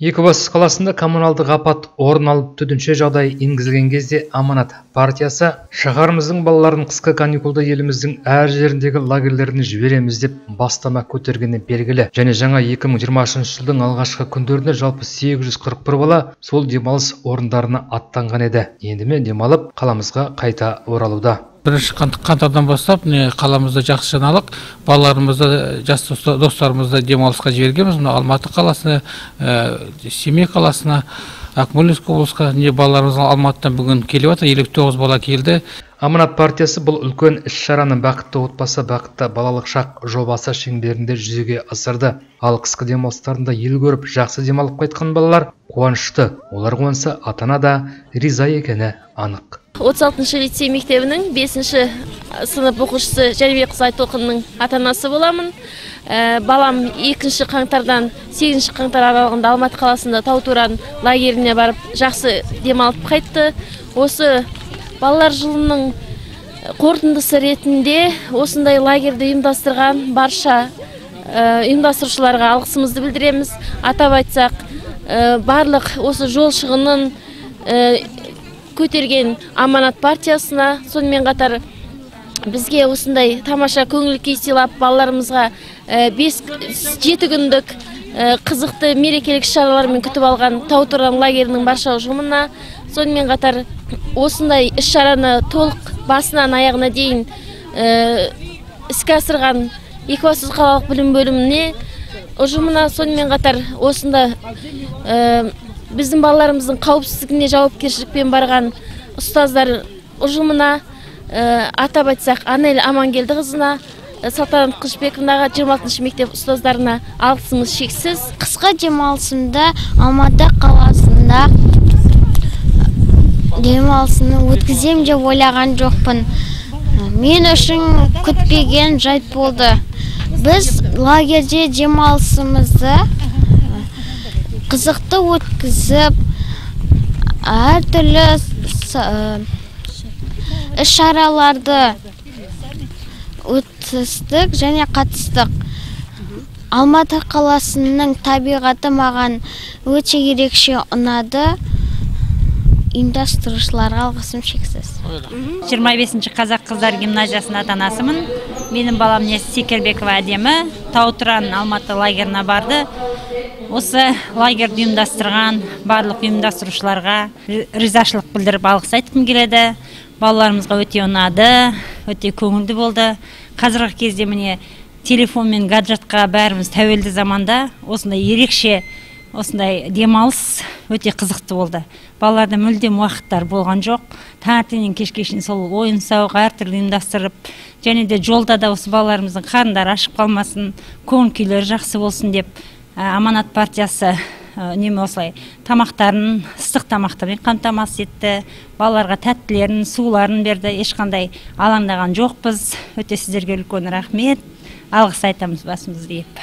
Екібастұз қаласында коммуналдық апат орын алып төтенше жағдай енгізілген кезде Аманат партиясы шаһарымыздың балаларын қысқы каникулда еліміздің әр жеріндегі лагерлеріне жібереміз деп бастама көтергені белгілі. Және жаңа 2020 жылдың алғашқы күндерінде жалпы 841 бала сол демалыс орындарына аттанған еді. Енді демалып қаламызға қайта оралуда. Бірінші қаңтардан бастап қаламызда жақсы жаңалық, балаларымызды, жас достарымызды демалысқа жібергенбіз. Алматы қаласына, Семей қаласына, Акмолинск облысқа балаларымыз Алматыдан бүгін келіп жатыр, 59 бала келді. Аманат партиясы бұл үлкен іс-шараны бақытты отбасы, бақытты балалық шақ жобасы шеңберінде жүзеге асырды. Ал қысқы демалыстарында ел көріп, жақсы демалып қайтқан балалар қуанышты. Олар қуанса, ата-ана да риза екені анық. 36-шы лицей мектебінің 5-ші сынып оқушысы Жәнібек Айтолқынның ата-анасы боламын. Балам 2-ші қаңтардан 8-ші қаңтар аралығында Алматы қаласында Таутуран лагеріне барып жақсы демалып қайтты. Осы балалар жылының қорытындысы ретінде осындай лагерді ұйымдастырған барша ұйымдастырушыларға алғысымызды білдіреміз. Атап айтсақ, барлық осы жол шығынын көтерген Аманат партиясына, сонымен қатар бізге осындай тамаша көңіл күй сыйлап, балаларымызға 7 күндік қызықты мерекелік іс-шаралармен күтіп алған Таутуран лагерінің барша ұжымына, сонымен қатар осындай іс-шараны толық басынан аяғына дейін іске асырған Екібастұз қалалық білім бөліміне ұжымына, сонымен қатар осында біздің балаларымыздың қауіпсіздігіне жауапкершілікпен барған ұстаздар ұжымына, атап айтсақ Анель Амангелдіқызына, Салтанат Қылышбековнаға, 26-шы мектеп ұстаздарына алғысымыз шексіз. Қысқы демалысымда Алматы қаласында демалысыны өткізем деп ойлаған жоқпын. Мен үшін күтпеген жайт болды. Біз лагерде демалысымызды қызықты өткізіп, әртүрлі іс-шараларды өткіздік және қатыстық. Алматы қаласының табиғаты маған өте ерекше ұнады. Ұйымдастырушыларға алғысым шексіз. 25-ші қазақ қыздар гимназиясының ата-анасымын. Менің балам Секербекова Әдемі Таутуран Алматы лагеріне барды. Осы лагерді ұйымдастырған барлық ұйымдастырушыларға ризашылық білдіріп алғыс айтқым келеді. Балаларымызға өте ұнады, өте көңілді болды. Қазіргі кезде міне телефон мен гаджетқа бәріміз тәуелді заманда осындай ерекше осындай демалыс өте қызықты болды. Балаларда мүлдем уақыттар болған жоқ. Таңертеңнен кешке шейін сол ойын-сауық әртүрлі ұйымдастырып, және де жолда да осы балаларымыздың қарындары ашып қалмасын, көңіл күйлері жақсы болсын деп Аманат партиясы үнемі осылай тамақтарын, ыстық тамақтармен қамтамасыз етті. Балаларға тәттілерін, суларын берді. Ешқандай алаңдаған жоқпыз. Өте сіздерге үлкен рахмет. Алғыс айтамыз басымызды иіп.